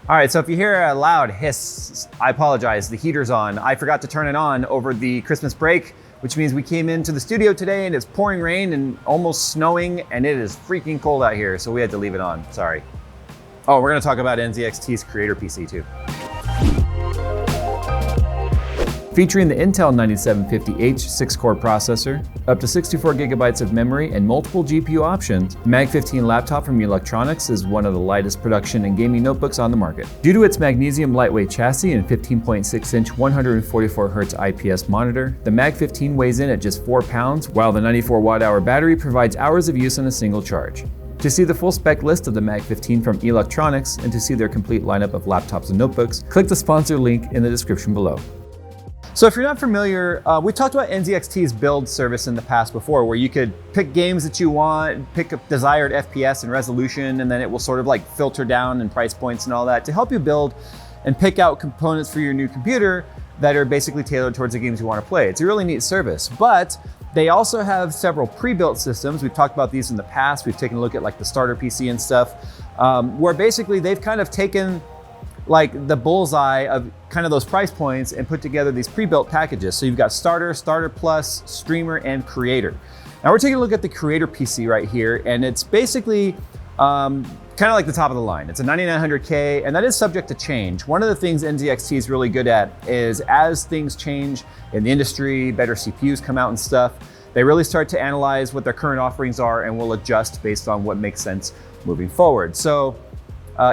All right, so if you hear a loud hiss, I apologize, the heater's on. I forgot to turn it on over the Christmas break, which means we came into the studio today and it's pouring rain and almost snowing and it is freaking cold out here, so we had to leave it on, sorry. Oh, we're gonna talk about NZXT's Creator PC too. Featuring the Intel 9750H 6-core processor, up to 64 gigabytes of memory, and multiple GPU options, the Mag 15 laptop from Electronics is one of the lightest production and gaming notebooks on the market. Due to its magnesium lightweight chassis and 15.6-inch 144Hz IPS monitor, the Mag 15 weighs in at just 4 pounds, while the 94 watt-hour battery provides hours of use on a single charge. To see the full spec list of the Mag 15 from Electronics and to see their complete lineup of laptops and notebooks, click the sponsor link in the description below. So if you're not familiar, we talked about NZXT's build service in the past before, where you could pick games that you want, pick a desired FPS and resolution, and then it will sort of like filter down and price points and all that to help you build and pick out components for your new computer that are basically tailored towards the games you want to play. It's a really neat service, but they also have several pre-built systems. We've talked about these in the past. We've taken a look at like the starter PC and stuff, where basically they've kind of taken like the bullseye of kind of those price points and put together these pre-built packages. So you've got Starter, Starter Plus, Streamer, and Creator. Now we're taking a look at the Creator PC right here, and it's basically kind of like the top of the line. It's a 9900K, and that is subject to change. One of the things NZXT is really good at is as things change in the industry, better CPUs come out and stuff, they really start to analyze what their current offerings are and will adjust based on what makes sense moving forward. So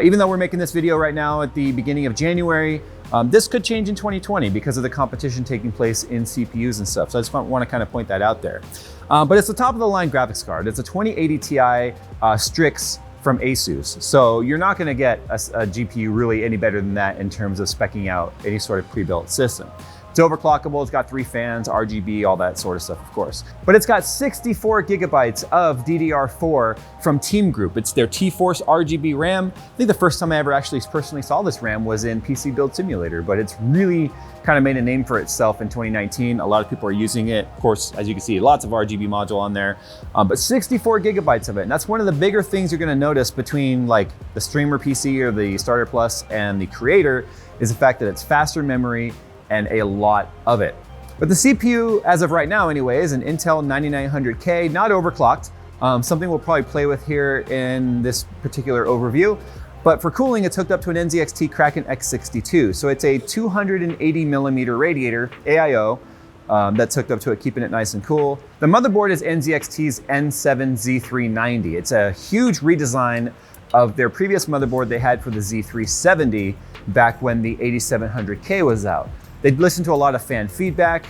even though we're making this video right now at the beginning of January, this could change in 2020 because of the competition taking place in CPUs and stuff. So I just want to kind of point that out there. But it's the top of the line graphics card. It's a 2080 Ti Strix from Asus. So you're not going to get a GPU really any better than that in terms of speccing out any sort of pre-built system. It's overclockable, it's got 3 fans, RGB, all that sort of stuff, of course. But it's got 64 gigabytes of DDR4 from Team Group. It's their T-Force RGB RAM. I think the first time I ever actually personally saw this RAM was in PC Build Simulator, but it's really kind of made a name for itself in 2019. A lot of people are using it. Of course, as you can see, lots of RGB module on there, but 64 gigabytes of it. And that's one of the bigger things you're gonna notice between like the Streamer PC or the Starter Plus and the Creator is the fact that it's faster memory and a lot of it. But the CPU, as of right now anyway, is an Intel 9900K, not overclocked. Something we'll probably play with here in this particular overview. But for cooling, it's hooked up to an NZXT Kraken X62. So it's a 280 millimeter radiator, AIO, that's hooked up to it, keeping it nice and cool. The motherboard is NZXT's N7Z390. It's a huge redesign of their previous motherboard they had for the Z370 back when the 8700K was out. They'd listened to a lot of fan feedback.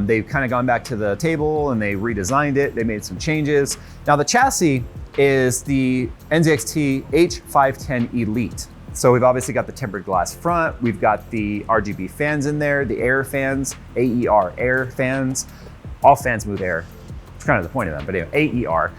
They've kind of gone back to the table and they redesigned it. They made some changes. Now the chassis is the NZXT H510 Elite. So we've obviously got the tempered glass front. We've got the RGB fans in there, the air fans, AER air fans. All fans move air. It's kind of the point of them, but anyway, AER.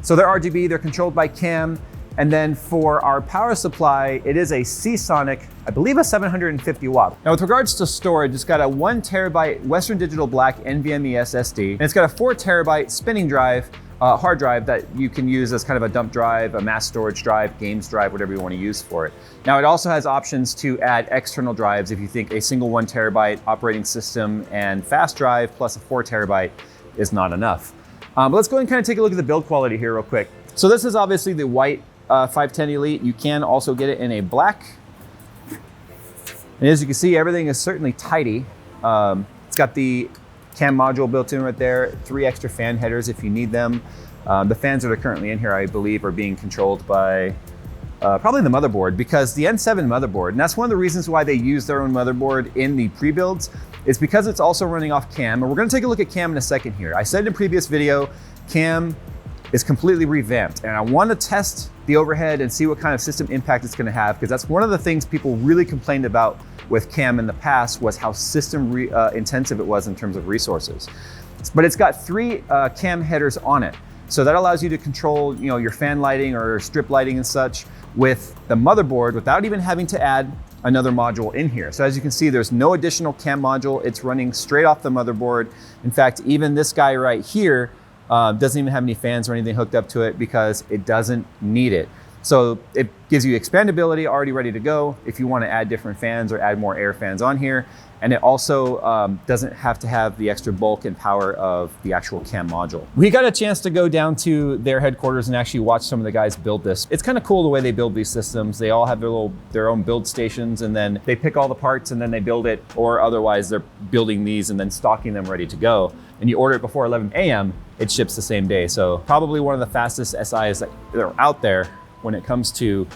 So they're RGB, they're controlled by CAM. And then for our power supply, it is a Seasonic, I believe a 750 watt. Now with regards to storage, it's got a 1 terabyte Western Digital Black NVMe SSD, and it's got a 4 terabyte spinning drive, hard drive that you can use as kind of a dump drive, a mass storage drive, games drive, whatever you want to use for it. Now it also has options to add external drives if you think a single 1 terabyte operating system and fast drive plus a 4 terabyte is not enough. But let's go and kind of take a look at the build quality here real quick. So this is obviously the white 510 Elite. You can also get it in a black. And as you can see, everything is certainly tidy. It's got the CAM module built in right there, 3 extra fan headers if you need them. The fans that are currently in here, I believe, are being controlled by probably the motherboard, because the N7 motherboard, and that's one of the reasons why they use their own motherboard in the pre-builds, is because it's also running off CAM. And we're gonna take a look at CAM in a second here. I said in a previous video, CAM is completely revamped, and I want to test the overhead and see what kind of system impact it's going to have, because that's one of the things people really complained about with CAM in the past, was how system intensive it was in terms of resources. But it's got 3 CAM headers on it, so that allows you to control, you know, your fan lighting or strip lighting and such with the motherboard without even having to add another module in here. So as you can see, there's no additional CAM module. It's running straight off the motherboard. In fact, even this guy right here doesn't even have any fans or anything hooked up to it because it doesn't need it. So it gives you expandability already ready to go if you want to add different fans or add more air fans on here. And it also doesn't have to have the extra bulk and power of the actual cam module. We got a chance to go down to their headquarters and actually watch some of the guys build this. It's kind of cool the way they build these systems. They all have their own build stations, and then they pick all the parts and then they build it, or otherwise they're building these and then stocking them ready to go. And you order it before 11 a.m., it ships the same day. So probably one of the fastest SIs that are out there when it comes to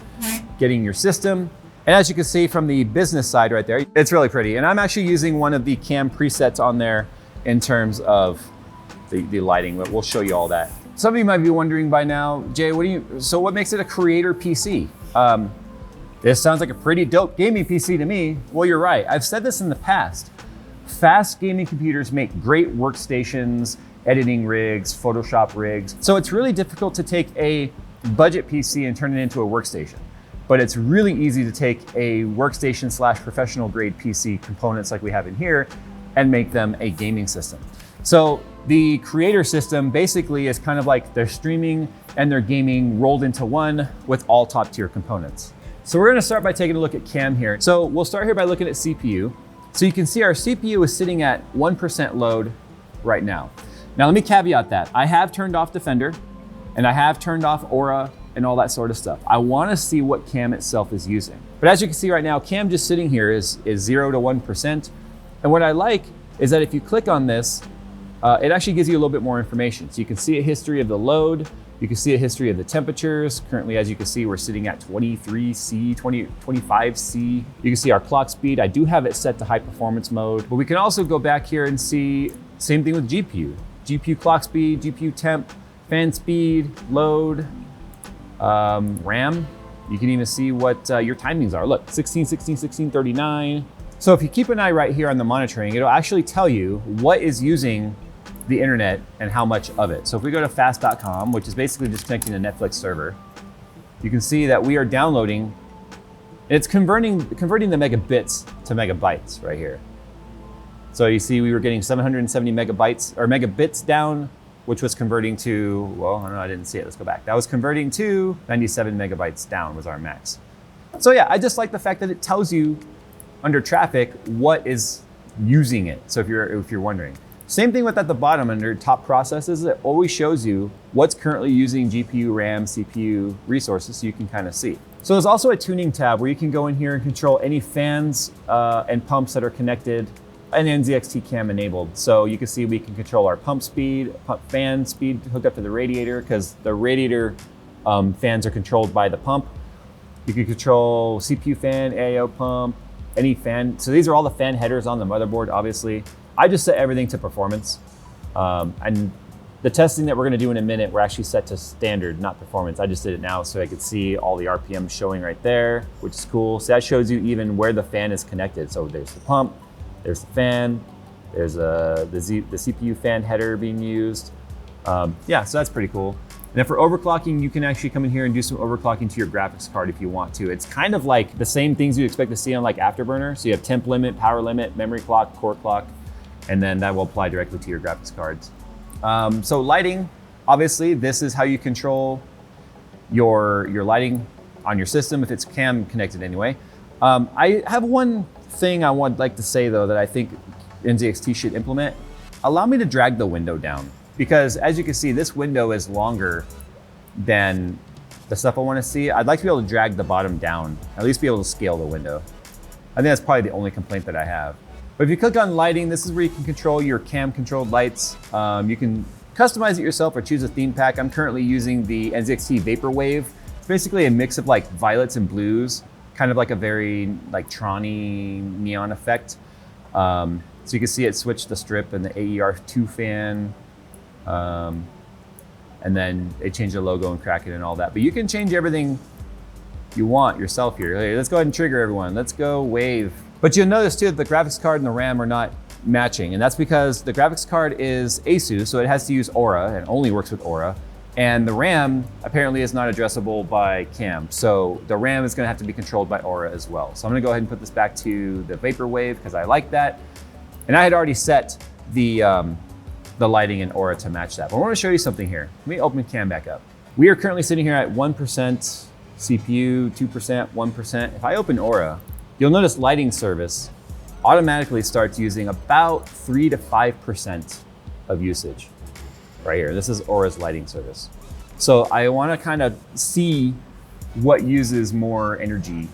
getting your system. And as you can see from the business side right there, it's really pretty. And I'm actually using one of the cam presets on there in terms of the lighting, but we'll show you all that. Some of you might be wondering by now, Jay, what makes it a Creator PC? This sounds like a pretty dope gaming PC to me. Well, you're right. I've said this in the past. Fast gaming computers make great workstations, editing rigs, Photoshop rigs. So it's really difficult to take a budget PC and turn it into a workstation. But it's really easy to take a workstation / professional grade PC components like we have in here and make them a gaming system. So the Creator system basically is kind of like their streaming and their gaming rolled into one with all top tier components. So we're gonna start by taking a look at cam here. So we'll start here by looking at CPU. So you can see our CPU is sitting at 1% load right now. Now let me caveat that. I have turned off Defender and I have turned off Aura and all that sort of stuff. I wanna see what cam itself is using. But as you can see right now, cam just sitting here is 0 to 1%. And what I like is that if you click on this, it actually gives you a little bit more information. So you can see a history of the load, you can see a history of the temperatures. Currently, as you can see, we're sitting at 23C, 25C. You can see our clock speed. I do have it set to high performance mode, but we can also go back here and see, same thing with GPU. GPU clock speed, GPU temp, fan speed, load, RAM. You can even see what your timings are. Look, 16, 16, 16, 39. So if you keep an eye right here on the monitoring, it'll actually tell you what is using the internet and how much of it. So if we go to fast.com, which is basically just connecting to Netflix server, you can see that we are downloading, it's converting the megabits to megabytes right here. So you see we were getting 770 megabytes or megabits down, which was converting to, well, I don't know, I didn't see it, let's go back. That was converting to 97 megabytes down was our max. So yeah, I just like the fact that it tells you under traffic what is using it. So if you're wondering. Same thing with at the bottom under top processes, it always shows you what's currently using GPU, RAM, CPU resources so you can kind of see. So there's also a tuning tab where you can go in here and control any fans and pumps that are connected and NZXT cam enabled. So you can see we can control our pump speed, fan speed hooked up to the radiator because the radiator fans are controlled by the pump. You can control CPU fan, AIO pump, any fan. So these are all the fan headers on the motherboard, obviously. I just set everything to performance. And the testing that we're gonna do in a minute, we're actually set to standard, not performance. I just did it now so I could see all the RPMs showing right there, which is cool. So that shows you even where the fan is connected. So there's the pump, there's the fan, there's the CPU fan header being used. Yeah, so that's pretty cool. And then for overclocking, you can actually come in here and do some overclocking to your graphics card if you want to. It's kind of like the same things you expect to see on like Afterburner. So you have temp limit, power limit, memory clock, core clock, and then that will apply directly to your graphics cards. So lighting, obviously, this is how you control your lighting on your system if it's cam connected anyway. I have one thing I would like to say though that I think NZXT should implement. Allow me to drag the window down because as you can see, this window is longer than the stuff I want to see. I'd like to be able to drag the bottom down, at least be able to scale the window. I think that's probably the only complaint that I have. But if you click on lighting, this is where you can control your cam controlled lights. You can customize it yourself or choose a theme pack. I'm currently using the NZXT Vaporwave. It's basically a mix of like violets and blues, kind of like a very like Tron-y neon effect. So you can see it switch the strip and the AER2 fan. And then they change the logo and crack it and all that. But you can change everything you want yourself here. Hey, let's go ahead and trigger everyone. Let's go wave. But you'll notice too that the graphics card and the RAM are not matching. And that's because the graphics card is ASUS, so it has to use Aura and only works with Aura. And the RAM apparently is not addressable by CAM. So the RAM is gonna have to be controlled by Aura as well. So I'm gonna go ahead and put this back to the Vaporwave because I like that. And I had already set the lighting in Aura to match that. But I wanna show you something here. Let me open CAM back up. We are currently sitting here at 1% CPU 2%, 1%. If I open Aura, you'll notice lighting service automatically starts using about 3 to 5% of usage right here. This is Aura's lighting service. So I want to kind of see what uses more energy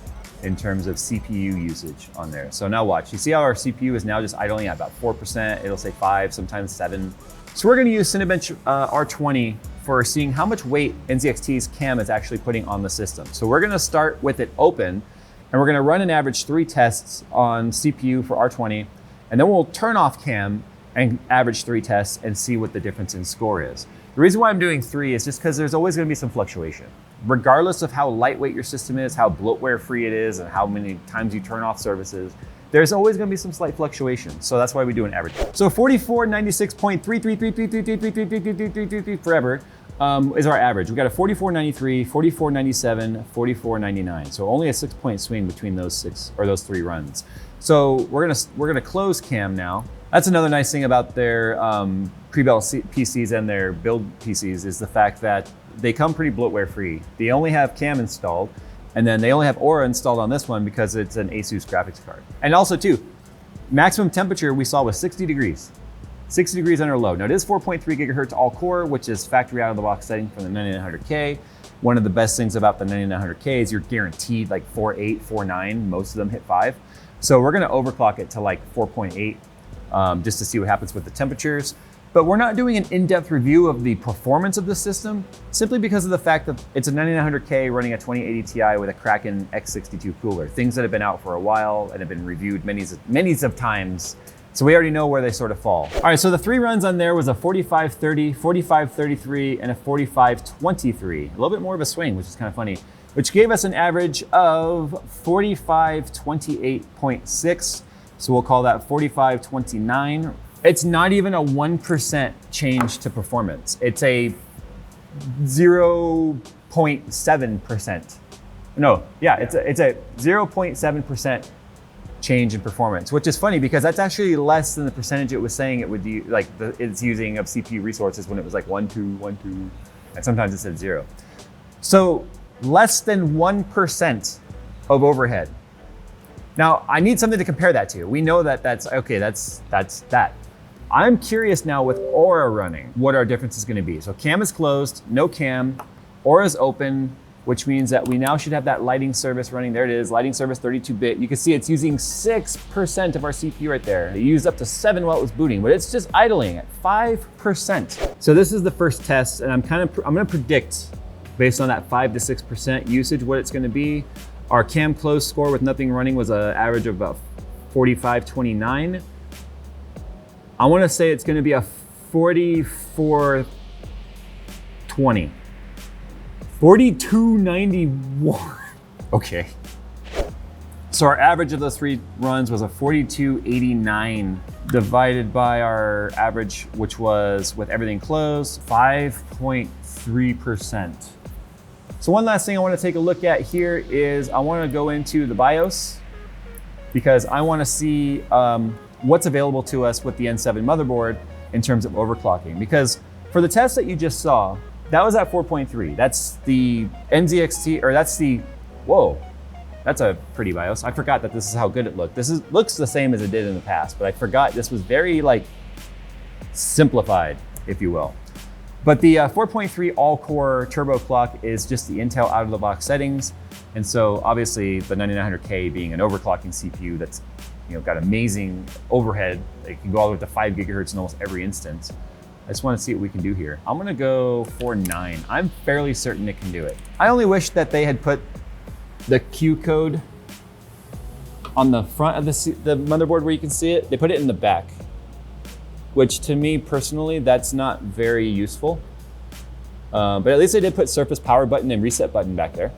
in terms of CPU usage on there. So now watch, you see how our CPU is now just idling at about 4%, it'll say 5, sometimes 7. So we're gonna use Cinebench R20 for seeing how much weight NZXT's cam is actually putting on the system. So we're gonna start with it open, and we're gonna run an average 3 tests on CPU for R20, and then we'll turn off cam and average 3 tests and see what the difference in score is. The reason why I'm doing 3 is just because there's always gonna be some fluctuation. Regardless of how lightweight your system is, how bloatware free it is, and how many times you turn off services, there's always gonna be some slight fluctuation. So that's why we do an average. So 4496.333333333 forever is our average. We got a 4493, 4497, 4499. So only a 6-point swing between those 3 runs. So we're gonna close cam now. That's another nice thing about their pre-built PCs and their build PCs is the fact that they come pretty bloatware free. They only have cam installed, and then they only have Aura installed on this one because it's an Asus graphics card. And also too, maximum temperature we saw was 60 degrees. 60 degrees under low. Now it is 4.3 gigahertz all core, which is factory out of the box setting from the 9900K. One of the best things about the 9900K is you're guaranteed like 4.8, 4.9, most of them hit 5. So we're gonna overclock it to like 4.8 just to see what happens with the temperatures. But we're not doing an in-depth review of the performance of the system simply because of the fact that it's a 9900K running a 2080 Ti with a Kraken X62 cooler. Things that have been out for a while and have been reviewed many of times. So we already know where they sort of fall. All right, so the 3 runs on there was a 4530, 4533, and a 4523. A little bit more of a swing, which is kind of funny, which gave us an average of 4528.6. So we'll call that 4529. It's not even a 1% change to performance. It's a 0.7%. No, yeah, it's a 0.7% change in performance, which is funny because that's actually less than the percentage it was saying it would do, like it's using of CPU resources when it was like 1, 2, 1, 2, and sometimes it said 0. So less than 1% of overhead. Now I need something to compare that to. We know that that's that. I'm curious now with Aura running, what our difference is gonna be. So cam is closed, no cam, Aura is open, which means that we now should have that lighting service running. There it is, lighting service 32-bit. You can see it's using 6% of our CPU right there. It used up to 7 while it was booting, but it's just idling at 5%. So this is the first test, and I'm gonna predict based on that 5 to 6% usage what it's gonna be. Our cam close score with nothing running was an average of about 4529. I wanna say it's gonna be a 4420. 4291. Okay. So our average of those 3 runs was a 4289 divided by our average, which was with everything closed, 5.3%. So one last thing I want to take a look at here is I want to go into the BIOS because I want to see what's available to us with the N7 motherboard in terms of overclocking. Because for the test that you just saw, that was at 4.3. That's the NZXT, or that's the, whoa, that's a pretty BIOS. I forgot that this is how good it looked. Looks the same as it did in the past, but I forgot this was very like simplified, if you will. But the 4.3 all-core turbo clock is just the Intel out-of-the-box settings. And so obviously the 9900K being an overclocking CPU that's got amazing overhead, it can go all the way to 5 gigahertz in almost every instance. I just want to see what we can do here. I'm gonna go 4.9. I'm fairly certain it can do it. I only wish that they had put the Q code on the front of the motherboard where you can see it. They put it in the back, which to me personally, that's not very useful. But at least they did put Surface power button and reset button back there.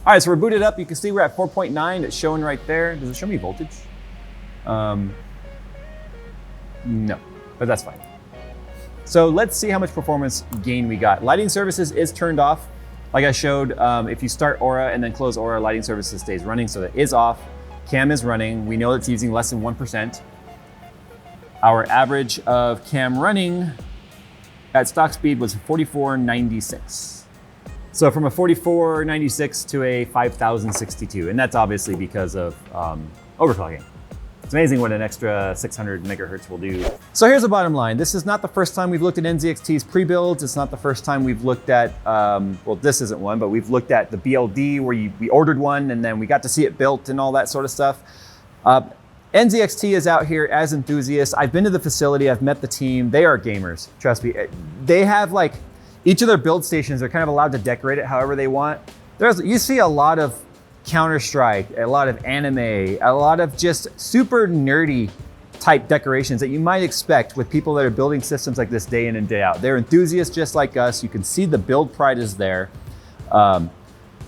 All right, so we're booted up. You can see we're at 4.9. It's showing right there. Does it show me voltage? No, but that's fine. So let's see how much performance gain we got. Lighting services is turned off. Like I showed, if you start Aura and then close Aura, lighting services stays running, so that is off. Cam is running. We know it's using less than 1%. Our average of cam running at stock speed was 4496. So from a 4496 to a 5062, and that's obviously because of overclocking. It's amazing what an extra 600 megahertz will do. So here's the bottom line. This is not the first time we've looked at NZXT's pre-builds. It's not the first time we've looked at, well, this isn't one, but we've looked at the BLD where we ordered one and then we got to see it built and all that sort of stuff. NZXT is out here as enthusiasts. I've been to the facility, I've met the team. They are gamers, trust me. They have like, each of their build stations, they're kind of allowed to decorate it however they want. You see a lot of Counter-Strike, a lot of anime, a lot of just super nerdy type decorations that you might expect with people that are building systems like this day in and day out. They're enthusiasts just like us. You can see the build pride is there.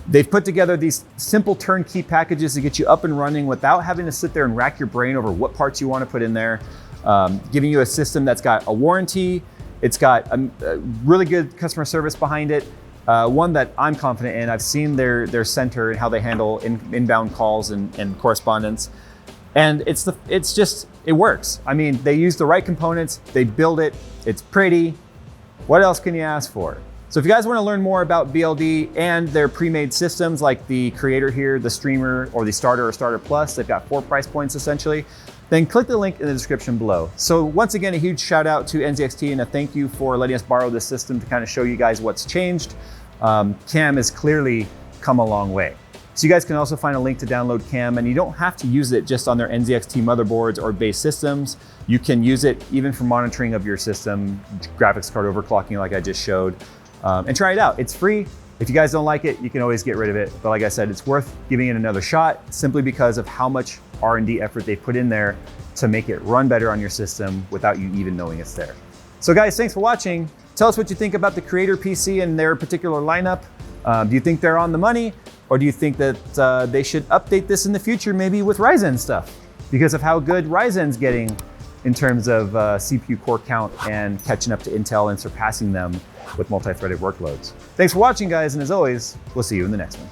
They've put together these simple turnkey packages to get you up and running without having to sit there and rack your brain over what parts you want to put in there, giving you a system that's got a warranty. It's got a really good customer service behind it. One that I'm confident in. I've seen their center and how they handle inbound calls and correspondence. And it works. I mean, they use the right components, they build it, it's pretty. What else can you ask for? So if you guys want to learn more about BLD and their pre-made systems like the Creator here, the Streamer, or the Starter or Starter Plus, they've got 4 price points essentially, then click the link in the description below. So once again, a huge shout out to NZXT and a thank you for letting us borrow this system to kind of show you guys what's changed. CAM has clearly come a long way. So you guys can also find a link to download CAM, and you don't have to use it just on their NZXT motherboards or base systems. You can use it even for monitoring of your system, graphics card overclocking like I just showed, and try it out. It's free. If you guys don't like it, you can always get rid of it. But like I said, it's worth giving it another shot simply because of how much R&D effort they put in there to make it run better on your system without you even knowing it's there. So guys, thanks for watching. Tell us what you think about the Creator PC and their particular lineup. Do you think they're on the money? Or do you think that they should update this in the future, maybe with Ryzen stuff, because of how good Ryzen's getting in terms of CPU core count and catching up to Intel and surpassing them with multi-threaded workloads. Thanks for watching, guys, and as always, we'll see you in the next one.